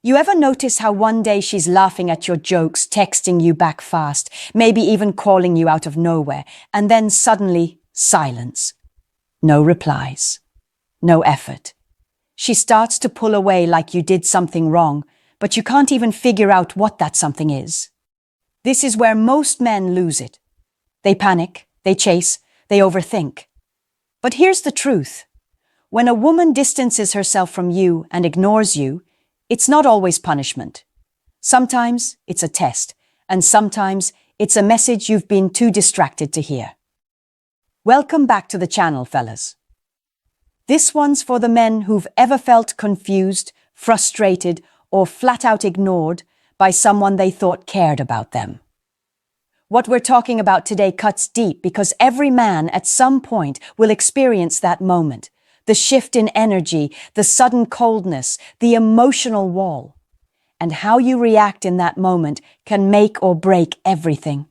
You ever notice how one day she's laughing at your jokes, texting you back fast, maybe even calling you out of nowhere, and then suddenly silence? No replies. No effort. She starts to pull away like you did something wrong, but you can't even figure out what that something is. This is where most men lose it. They panic, they chase, they overthink. But here's the truth. When a woman distances herself from you and ignores you, it's not always punishment. Sometimes it's a test, and sometimes it's a message you've been too distracted to hear. Welcome back to the channel, fellas. This one's for the men who've ever felt confused, frustrated, or flat out ignored by someone they thought cared about them. What we're talking about today cuts deep because every man at some point will experience that moment. The shift in energy, the sudden coldness, the emotional wall. And how you react in that moment can make or break everything.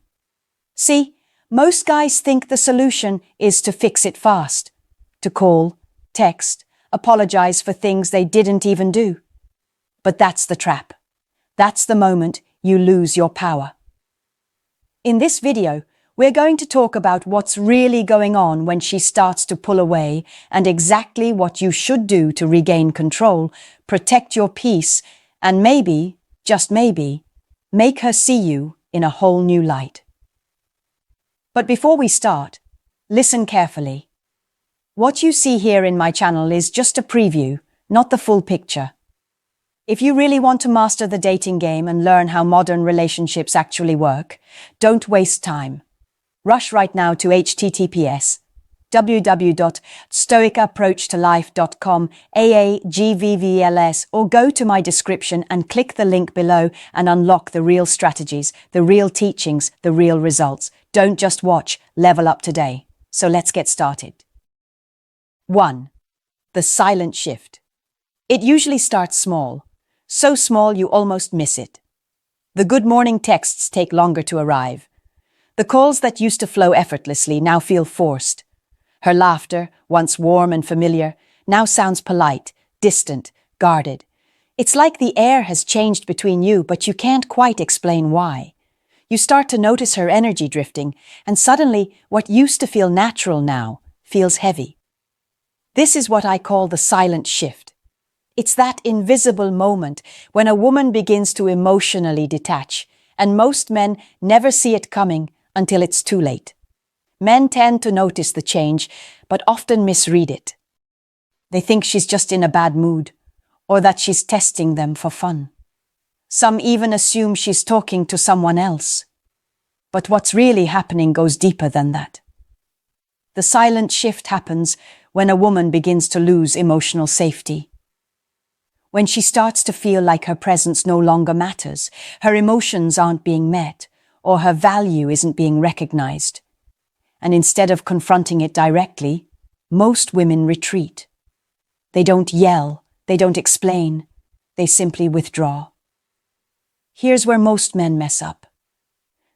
See, most guys think the solution is to fix it fast. To call, text, apologize for things they didn't even do. But that's the trap. That's the moment you lose your power. In this video, we're going to talk about what's really going on when she starts to pull away and exactly what you should do to regain control, protect your peace, and maybe, just maybe, make her see you in a whole new light. But before we start, listen carefully. What you see here in my channel is just a preview, not the full picture. If you really want to master the dating game and learn how modern relationships actually work, don't waste time. Rush right now to https://stoicapproachtolife.com/AAGVVLS or go to my description and click the link below and unlock the real strategies, the real teachings, the real results. Don't just watch, level up today. So let's get started. 1. The silent shift. It usually starts small. So small you almost miss it. The good morning texts take longer to arrive. The calls that used to flow effortlessly now feel forced. Her laughter, once warm and familiar, now sounds polite, distant, guarded. It's like the air has changed between you, but you can't quite explain why. You start to notice her energy drifting, and suddenly what used to feel natural now feels heavy. This is what I call the silent shift. It's that invisible moment when a woman begins to emotionally detach, and most men never see it coming until it's too late. Men tend to notice the change, but often misread it. They think she's just in a bad mood, or that she's testing them for fun. Some even assume she's talking to someone else. But what's really happening goes deeper than that. The silent shift happens when a woman begins to lose emotional safety. When she starts to feel like her presence no longer matters, her emotions aren't being met, or her value isn't being recognized. And instead of confronting it directly, most women retreat. They don't yell, they don't explain, they simply withdraw. Here's where most men mess up.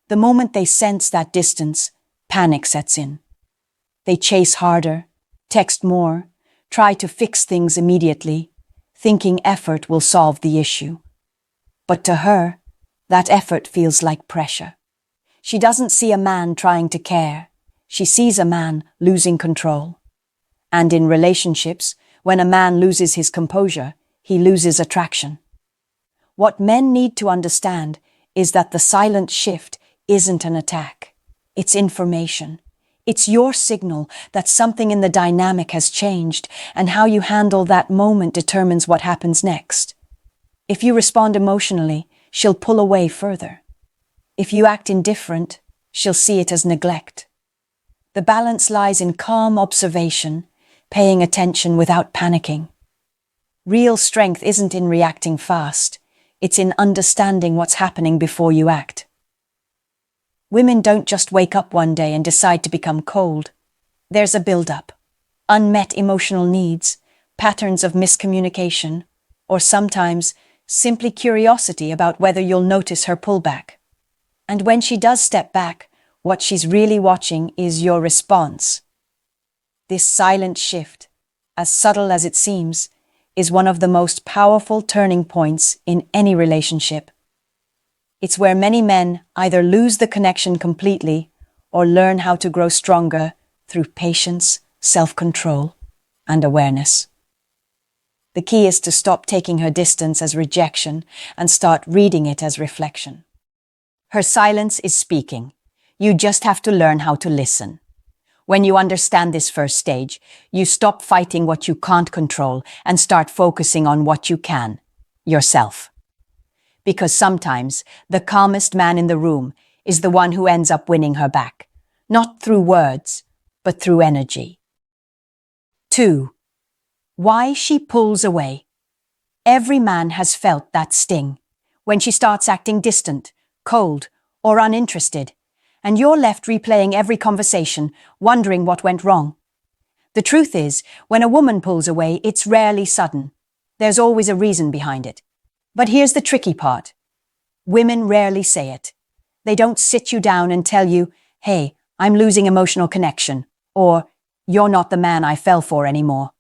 The moment they sense that distance, panic sets in. They chase harder, text more, try to fix things immediately, thinking effort will solve the issue. But to her, that effort feels like pressure. She doesn't see a man trying to care. She sees a man losing control. And in relationships, when a man loses his composure, he loses attraction. What men need to understand is that the silent shift isn't an attack. It's information. It's your signal that something in the dynamic has changed, and how you handle that moment determines what happens next. If you respond emotionally, she'll pull away further. If you act indifferent, she'll see it as neglect. The balance lies in calm observation, paying attention without panicking. Real strength isn't in reacting fast, it's in understanding what's happening before you act. Women don't just wake up one day and decide to become cold. There's a build-up, unmet emotional needs, patterns of miscommunication, or sometimes simply curiosity about whether you'll notice her pullback. And when she does step back, what she's really watching is your response. This silent shift, as subtle as it seems, is one of the most powerful turning points in any relationship. It's where many men either lose the connection completely or learn how to grow stronger through patience, self-control, and awareness. The key is to stop taking her distance as rejection and start reading it as reflection. Her silence is speaking. You just have to learn how to listen. When you understand this first stage, you stop fighting what you can't control and start focusing on what you can, yourself. Because sometimes the calmest man in the room is the one who ends up winning her back, not through words, but through energy. 2. Why she pulls away. Every man has felt that sting, when she starts acting distant, cold, or uninterested, and you're left replaying every conversation, wondering what went wrong. The truth is, when a woman pulls away, it's rarely sudden. There's always a reason behind it. But here's the tricky part. Women rarely say it. They don't sit you down and tell you, "Hey, I'm losing emotional connection," or "You're not the man I fell for anymore."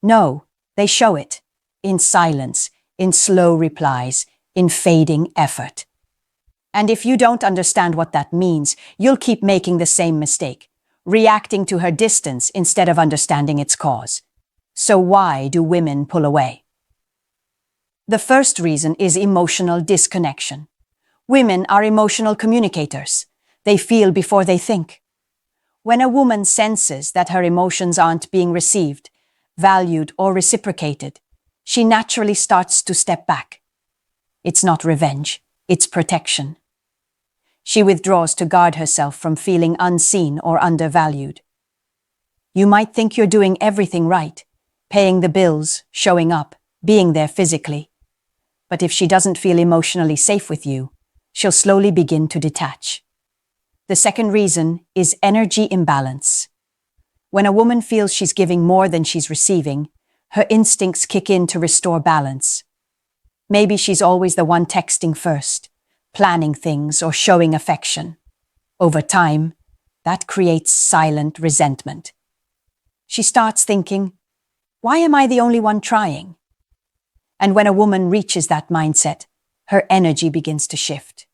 No, they show it. In silence, in slow replies, in fading effort. And if you don't understand what that means, you'll keep making the same mistake, reacting to her distance instead of understanding its cause. So why do women pull away? The first reason is emotional disconnection. Women are emotional communicators. They feel before they think. When a woman senses that her emotions aren't being received, valued, or reciprocated, she naturally starts to step back. It's not revenge, it's protection. She withdraws to guard herself from feeling unseen or undervalued. You might think you're doing everything right, paying the bills, showing up, being there physically. But if she doesn't feel emotionally safe with you, she'll slowly begin to detach. The second reason is energy imbalance. When a woman feels she's giving more than she's receiving, her instincts kick in to restore balance. Maybe she's always the one texting first, planning things, or showing affection. Over time, that creates silent resentment. She starts thinking, "Why am I the only one trying?" And when a woman reaches that mindset, her energy begins to shift.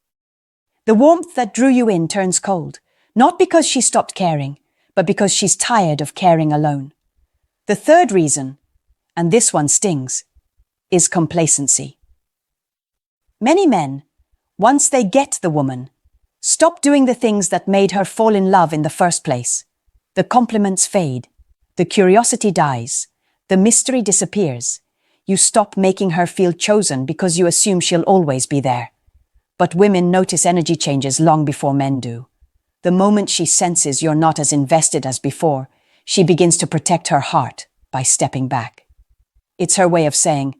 The warmth that drew you in turns cold, not because she stopped caring, but because she's tired of caring alone. The third reason, and this one stings, is complacency. Many men, once they get the woman, stop doing the things that made her fall in love in the first place. The compliments fade, the curiosity dies, the mystery disappears. You stop making her feel chosen because you assume she'll always be there. But women notice energy changes long before men do. The moment she senses you're not as invested as before, she begins to protect her heart by stepping back. It's her way of saying,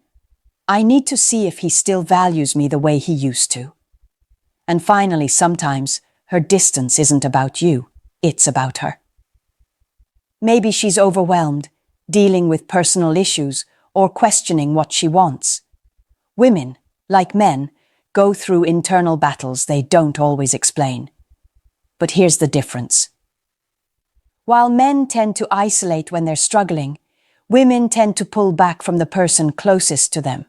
"I need to see if he still values me the way he used to." And finally, sometimes, her distance isn't about you, it's about her. Maybe she's overwhelmed, dealing with personal issues, or questioning what she wants. Women, like men, go through internal battles they don't always explain. But here's the difference. While men tend to isolate when they're struggling, women tend to pull back from the person closest to them.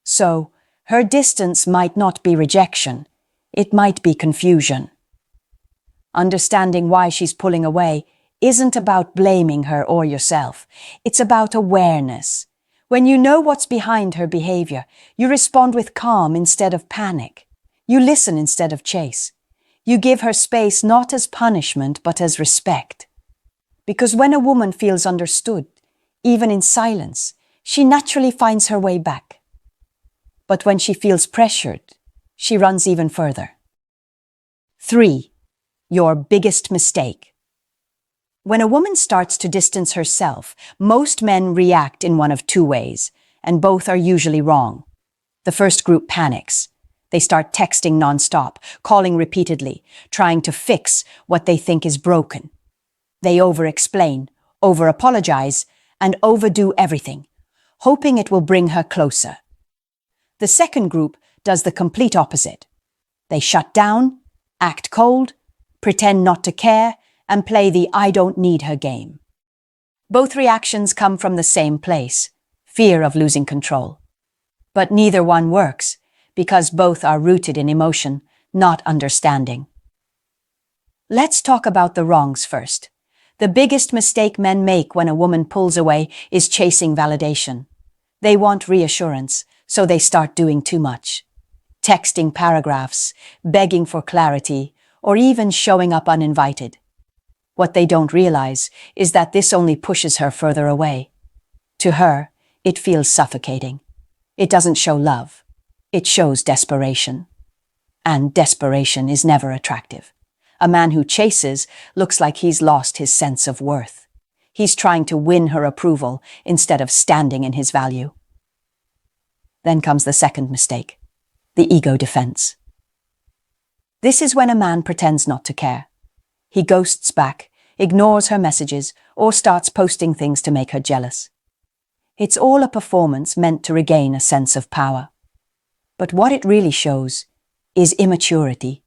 So, her distance might not be rejection, it might be confusion. Understanding why she's pulling away isn't about blaming her or yourself, it's about awareness. When you know what's behind her behavior, you respond with calm instead of panic. You listen instead of chase. You give her space not as punishment but as respect. Because when a woman feels understood, even in silence, she naturally finds her way back. But when she feels pressured, she runs even further. 3. Your biggest mistake. When a woman starts to distance herself, most men react in one of two ways, and both are usually wrong. The first group panics. They start texting nonstop, calling repeatedly, trying to fix what they think is broken. They over-explain, over-apologize, and overdo everything, hoping it will bring her closer. The second group does the complete opposite. They shut down, act cold, pretend not to care, and play the "I don't need her" game. Both reactions come from the same place: fear of losing control. But neither one works, because both are rooted in emotion, not understanding. Let's talk about the wrongs first. The biggest mistake men make when a woman pulls away is chasing validation. They want reassurance, so they start doing too much. Texting paragraphs, begging for clarity, or even showing up uninvited. What they don't realize is that this only pushes her further away. To her, it feels suffocating. It doesn't show love. It shows desperation. And desperation is never attractive. A man who chases looks like he's lost his sense of worth. He's trying to win her approval instead of standing in his value. Then comes the second mistake, the ego defense. This is when a man pretends not to care. He ghosts back, ignores her messages, or starts posting things to make her jealous. It's all a performance meant to regain a sense of power. But what it really shows is immaturity.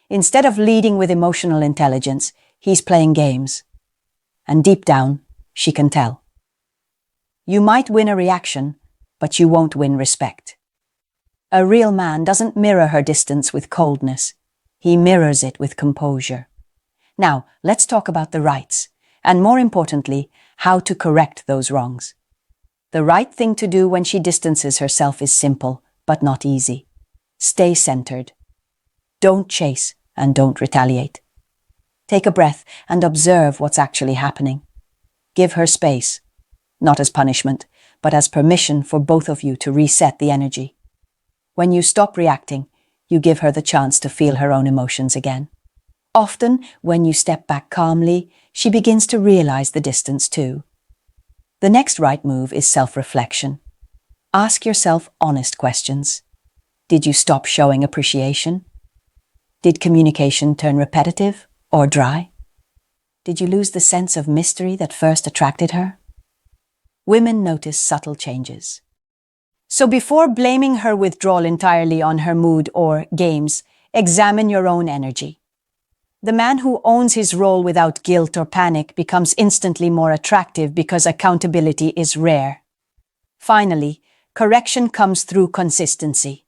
Instead of leading with emotional intelligence, he's playing games. And deep down, she can tell. You might win a reaction, but you won't win respect. A real man doesn't mirror her distance with coldness. He mirrors it with composure. Now, let's talk about the rights, and more importantly, how to correct those wrongs. The right thing to do when she distances herself is simple, but not easy. Stay centered. Don't chase and don't retaliate. Take a breath and observe what's actually happening. Give her space, not as punishment, but as permission for both of you to reset the energy. When you stop reacting, you give her the chance to feel her own emotions again. Often, when you step back calmly, she begins to realize the distance too. The next right move is self-reflection. Ask yourself honest questions. Did you stop showing appreciation? Did communication turn repetitive or dry? Did you lose the sense of mystery that first attracted her? Women notice subtle changes. So before blaming her withdrawal entirely on her mood or games, examine your own energy. The man who owns his role without guilt or panic becomes instantly more attractive because accountability is rare. Finally, correction comes through consistency.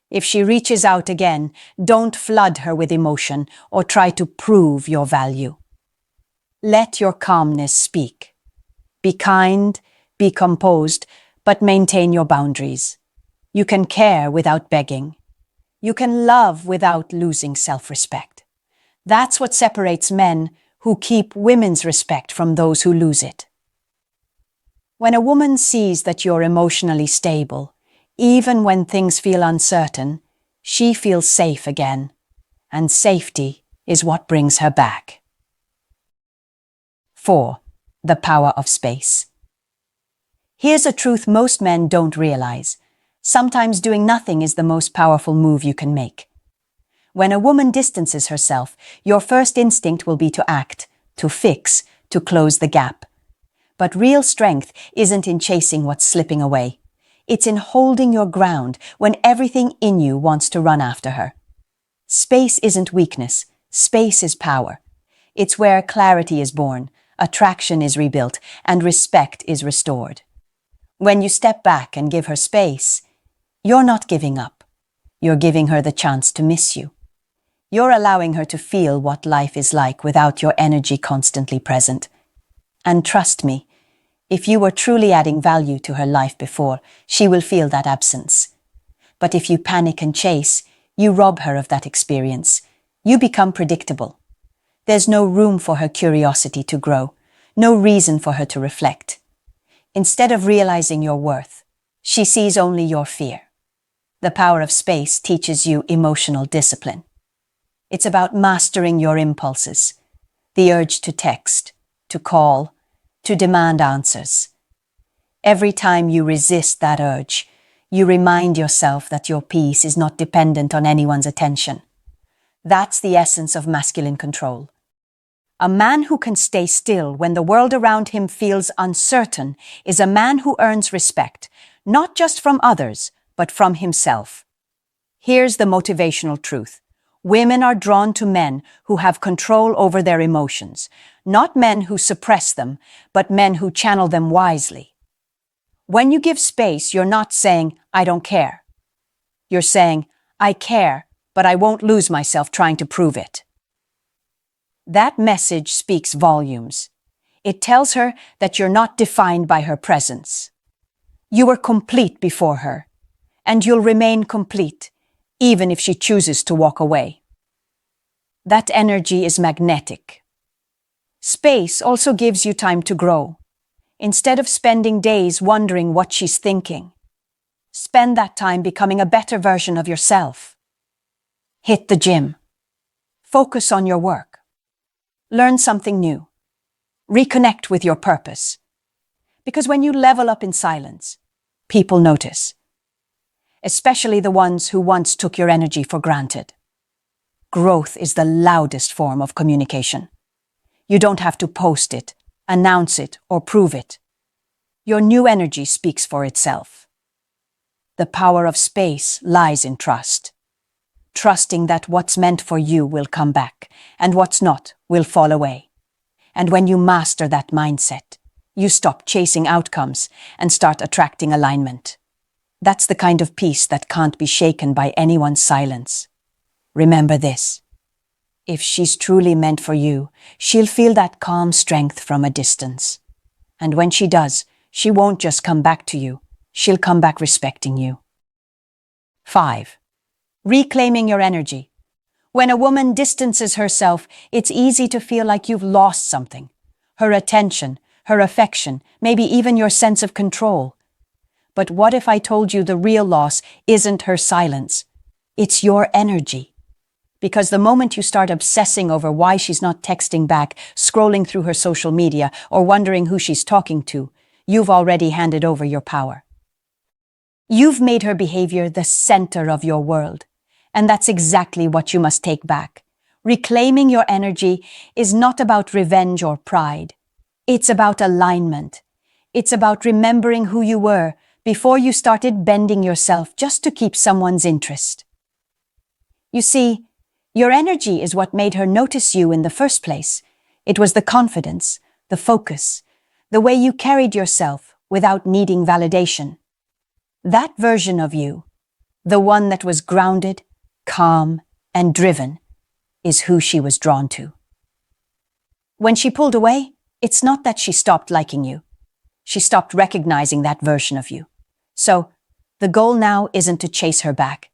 If she reaches out again, don't flood her with emotion or try to prove your value. Let your calmness speak. Be kind, be composed, but maintain your boundaries. You can care without begging. You can love without losing self-respect. That's what separates men who keep women's respect from those who lose it. When a woman sees that you're emotionally stable, even when things feel uncertain, she feels safe again, and safety is what brings her back. 4. The power of space. Here's a truth most men don't realize. Sometimes doing nothing is the most powerful move you can make. When a woman distances herself, your first instinct will be to act, to fix, to close the gap. But real strength isn't in chasing what's slipping away. It's in holding your ground when everything in you wants to run after her. Space isn't weakness. Space is power. It's where clarity is born, attraction is rebuilt, and respect is restored. When you step back and give her space, you're not giving up. You're giving her the chance to miss you. You're allowing her to feel what life is like without your energy constantly present. And trust me, if you were truly adding value to her life before, she will feel that absence. But if you panic and chase, you rob her of that experience. You become predictable. There's no room for her curiosity to grow, no reason for her to reflect. Instead of realizing your worth, she sees only your fear. The power of space teaches you emotional discipline. It's about mastering your impulses, the urge to text, to call, to demand answers. Every time you resist that urge, you remind yourself that your peace is not dependent on anyone's attention. That's the essence of masculine control. A man who can stay still when the world around him feels uncertain is a man who earns respect, not just from others, but from himself. Here's the motivational truth. Women are drawn to men who have control over their emotions, not men who suppress them, but men who channel them wisely. When you give space, you're not saying, I don't care. You're saying, I care, but I won't lose myself trying to prove it. That message speaks volumes. It tells her that you're not defined by her presence. You were complete before her, and you'll remain complete, even if she chooses to walk away. That energy is magnetic. Space also gives you time to grow. Instead of spending days wondering what she's thinking, spend that time becoming a better version of yourself. Hit the gym. Focus on your work. Learn something new. Reconnect with your purpose. Because when you level up in silence, people notice. Especially the ones who once took your energy for granted. Growth is the loudest form of communication. You don't have to post it, announce it, or prove it. Your new energy speaks for itself. The power of space lies in trust. Trusting that what's meant for you will come back, and what's not will fall away. And when you master that mindset, you stop chasing outcomes and start attracting alignment. That's the kind of peace that can't be shaken by anyone's silence. Remember this. If she's truly meant for you, she'll feel that calm strength from a distance. And when she does, she won't just come back to you, she'll come back respecting you. 5. Reclaiming your energy. When a woman distances herself, it's easy to feel like you've lost something. Her attention, her affection, maybe even your sense of control. But what if I told you the real loss isn't her silence? It's your energy. Because the moment you start obsessing over why she's not texting back, scrolling through her social media, or wondering who she's talking to, you've already handed over your power. You've made her behavior the center of your world. And that's exactly what you must take back. Reclaiming your energy is not about revenge or pride. It's about alignment. It's about remembering who you were before you started bending yourself just to keep someone's interest. You see, your energy is what made her notice you in the first place. It was the confidence, the focus, the way you carried yourself without needing validation. That version of you, the one that was grounded, calm, and driven, is who she was drawn to. When she pulled away, it's not that she stopped liking you. She stopped recognizing that version of you. So, the goal now isn't to chase her back.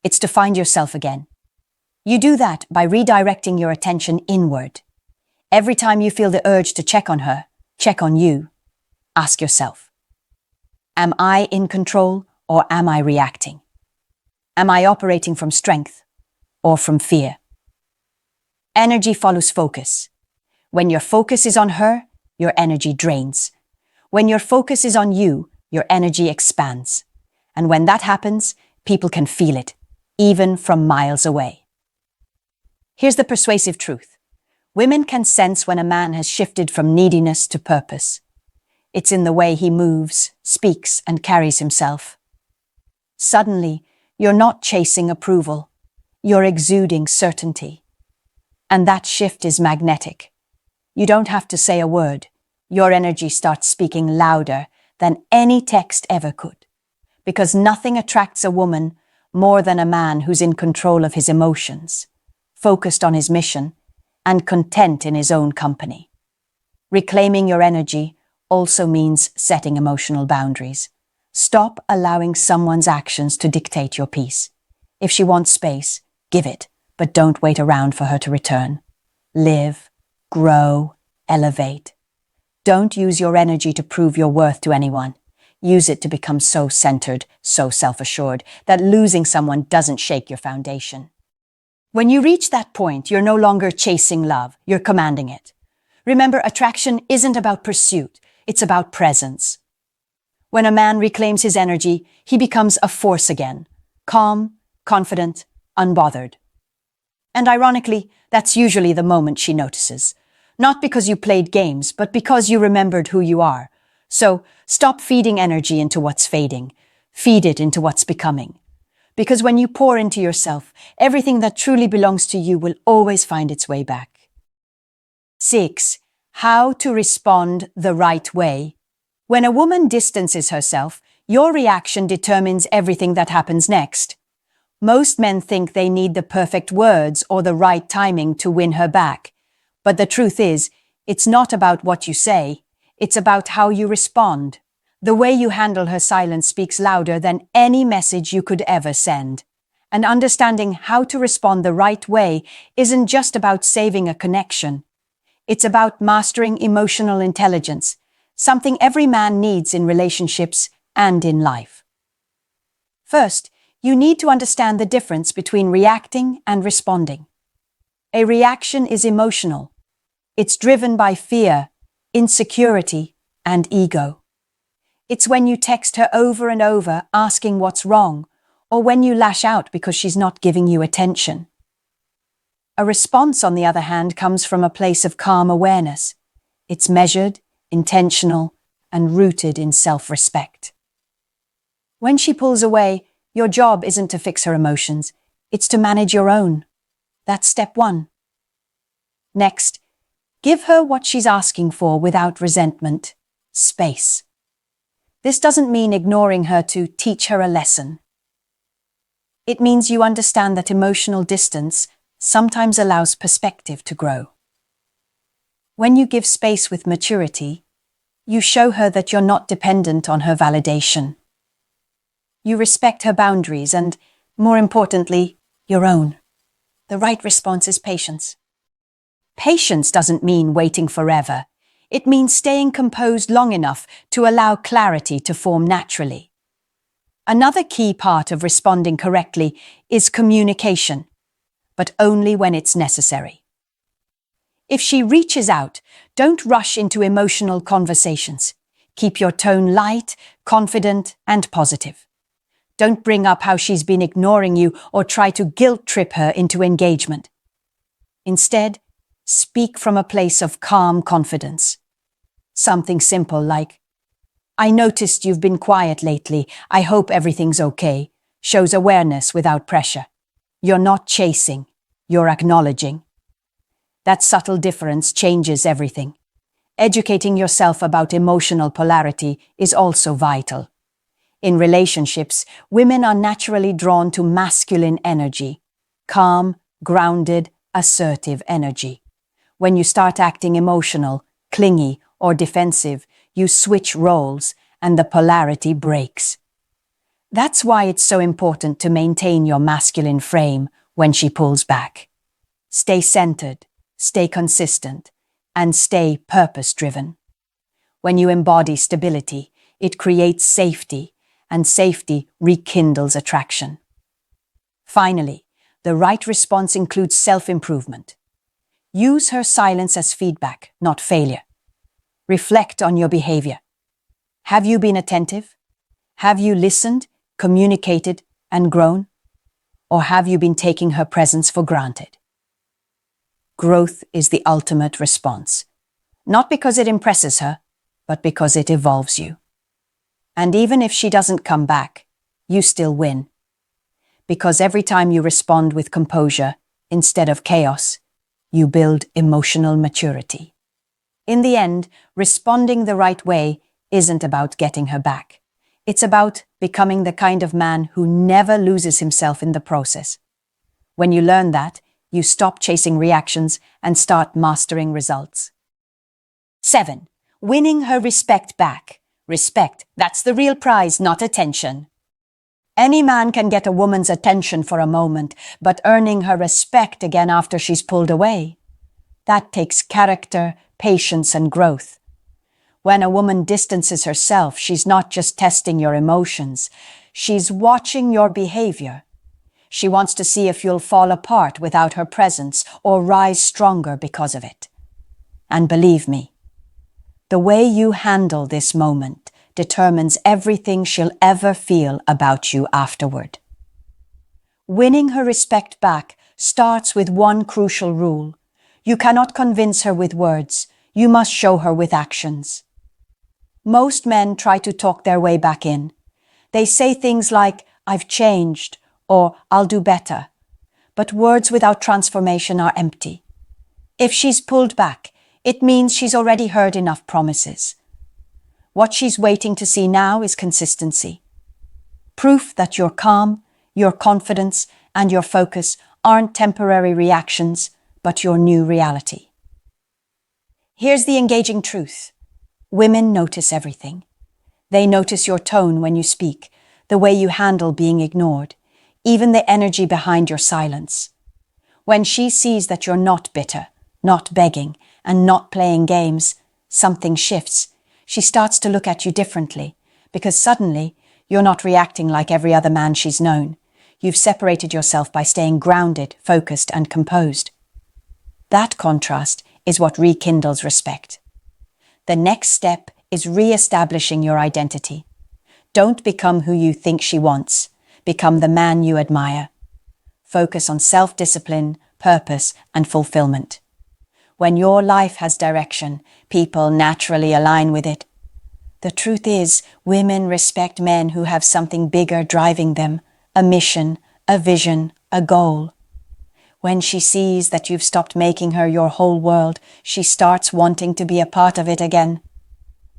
It's to find yourself again. You do that by redirecting your attention inward. Every time you feel the urge to check on her, check on you, ask yourself, am I in control or am I reacting? Am I operating from strength or from fear? Energy follows focus. When your focus is on her, your energy drains. When your focus is on you, your energy expands. And when that happens, people can feel it, even from miles away. Here's the persuasive truth. Women can sense when a man has shifted from neediness to purpose. It's in the way he moves, speaks, and carries himself. Suddenly, you're not chasing approval. You're exuding certainty. And that shift is magnetic. You don't have to say a word. Your energy starts speaking louder than any text ever could. Because nothing attracts a woman more than a man who's in control of his emotions, focused on his mission, and content in his own company. Reclaiming your energy also means setting emotional boundaries. Stop allowing someone's actions to dictate your peace. If she wants space, give it, but don't wait around for her to return. Live, grow, elevate. Don't use your energy to prove your worth to anyone. Use it to become so centered, so self-assured, that losing someone doesn't shake your foundation. When you reach that point, you're no longer chasing love, you're commanding it. Remember, attraction isn't about pursuit, it's about presence. When a man reclaims his energy, he becomes a force again, calm, confident, unbothered. And ironically, that's usually the moment she notices. Not because you played games, but because you remembered who you are. So, stop feeding energy into what's fading. Feed it into what's becoming. Because when you pour into yourself, everything that truly belongs to you will always find its way back. 6. How to respond the right way When a woman distances herself, your reaction determines everything that happens next. Most men think they need the perfect words or the right timing to win her back. But the truth is, it's not about what you say, it's about how you respond. The way you handle her silence speaks louder than any message you could ever send. And understanding how to respond the right way isn't just about saving a connection. It's about mastering emotional intelligence, something every man needs in relationships and in life. First, you need to understand the difference between reacting and responding. A reaction is emotional. It's driven by fear, insecurity, and ego. It's when you text her over and over asking what's wrong, or when you lash out because she's not giving you attention. A response, on the other hand, comes from a place of calm awareness. It's measured, intentional, and rooted in self-respect. When she pulls away, your job isn't to fix her emotions, it's to manage your own. That's step one. Next, give her what she's asking for without resentment: space. This doesn't mean ignoring her to teach her a lesson. It means you understand that emotional distance sometimes allows perspective to grow. When you give space with maturity, you show her that you're not dependent on her validation. You respect her boundaries and, more importantly, your own. The right response is patience. Patience doesn't mean waiting forever. It means staying composed long enough to allow clarity to form naturally. Another key part of responding correctly is communication, but only when it's necessary. If she reaches out, don't rush into emotional conversations. Keep your tone light, confident, and positive. Don't bring up how she's been ignoring you or try to guilt-trip her into engagement. Instead, speak from a place of calm confidence. Something simple like, "I noticed you've been quiet lately. I hope everything's okay," shows awareness without pressure. You're not chasing, you're acknowledging. That subtle difference changes everything. Educating yourself about emotional polarity is also vital. In relationships, women are naturally drawn to masculine energy, calm, grounded, assertive energy. When you start acting emotional, clingy, or defensive, you switch roles and the polarity breaks. That's why it's so important to maintain your masculine frame when she pulls back. Stay centered, stay consistent, and stay purpose-driven. When you embody stability, it creates safety, and safety rekindles attraction. Finally, the right response includes self-improvement. Use her silence as feedback, not failure. Reflect on your behavior. Have you been attentive? Have you listened, communicated, and grown? Or have you been taking her presence for granted? Growth is the ultimate response, not because it impresses her, but because it evolves you. And even if she doesn't come back, you still win. Because every time you respond with composure instead of chaos, you build emotional maturity. In the end, responding the right way isn't about getting her back. It's about becoming the kind of man who never loses himself in the process. When you learn that, you stop chasing reactions and start mastering results. 7. Winning her respect back. Respect, that's the real prize, not attention. Any man can get a woman's attention for a moment, but earning her respect again after she's pulled away, that takes character, patience, and growth. When a woman distances herself, she's not just testing your emotions, she's watching your behavior. She wants to see if you'll fall apart without her presence or rise stronger because of it. And believe me, the way you handle this moment determines everything she'll ever feel about you afterward. Winning her respect back starts with one crucial rule. You cannot convince her with words. You must show her with actions. Most men try to talk their way back in. They say things like, "I've changed," or "I'll do better." But words without transformation are empty. If she's pulled back, it means she's already heard enough promises. What she's waiting to see now is consistency. Proof that your calm, your confidence, and your focus aren't temporary reactions, but your new reality. Here's the engaging truth. Women notice everything. They notice your tone when you speak, the way you handle being ignored, even the energy behind your silence. When she sees that you're not bitter, not begging, and not playing games, something shifts. She starts to look at you differently, because suddenly you're not reacting like every other man she's known. You've separated yourself by staying grounded, focused, and composed. That contrast is what rekindles respect. The next step is re-establishing your identity. Don't become who you think she wants. Become the man you admire. Focus on self-discipline, purpose, and fulfillment. When your life has direction, people naturally align with it. The truth is, women respect men who have something bigger driving them, a mission, a vision, a goal. When she sees that you've stopped making her your whole world, she starts wanting to be a part of it again.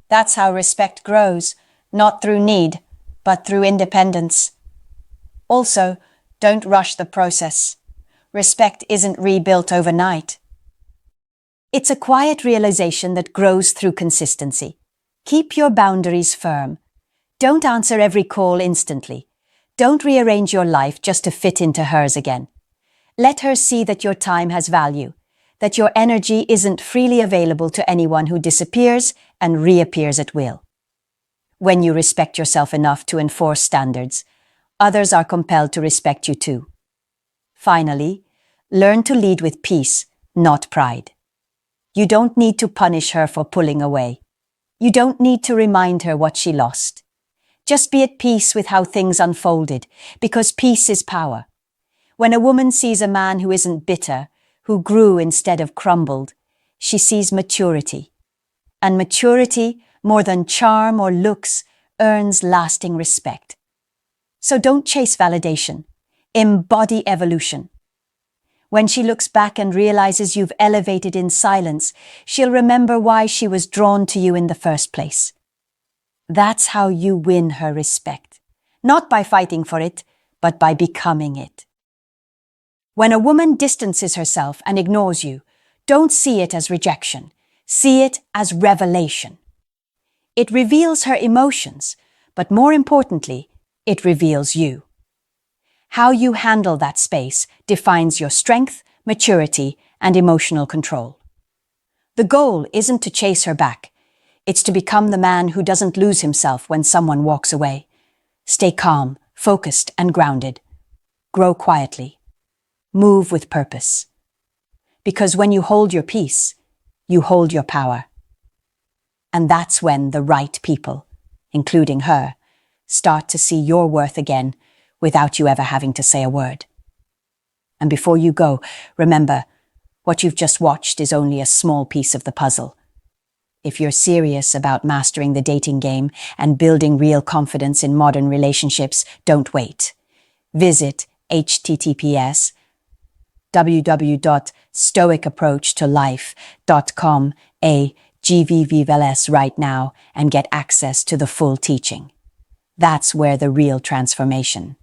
That's how respect grows, not through need, but through independence. Also, don't rush the process. Respect isn't rebuilt overnight. It's a quiet realization that grows through consistency. Keep your boundaries firm. Don't answer every call instantly. Don't rearrange your life just to fit into hers again. Let her see that your time has value, that your energy isn't freely available to anyone who disappears and reappears at will. When you respect yourself enough to enforce standards, others are compelled to respect you too. Finally, learn to lead with peace, not pride. You don't need to punish her for pulling away. You don't need to remind her what she lost. Just be at peace with how things unfolded, because peace is power. When a woman sees a man who isn't bitter, who grew instead of crumbled, she sees maturity. And maturity, more than charm or looks, earns lasting respect. So don't chase validation. Embody evolution. When she looks back and realizes you've elevated in silence, she'll remember why she was drawn to you in the first place. That's how you win her respect. Not by fighting for it, but by becoming it. When a woman distances herself and ignores you, don't see it as rejection. See it as revelation. It reveals her emotions, but more importantly, it reveals you. How you handle that space defines your strength, maturity, and emotional control. The goal isn't to chase her back. It's to become the man who doesn't lose himself when someone walks away. Stay calm, focused, and grounded. Grow quietly. Move with purpose. Because when you hold your peace, you hold your power. And that's when the right people, including her, start to see your worth again without you ever having to say a word. And before you go, remember, what you've just watched is only a small piece of the puzzle. If you're serious about mastering the dating game and building real confidence in modern relationships, don't wait. Visit https://www.stoicapproachtolife.com/GVVLS right now and get access to the full teaching. That's where the real transformation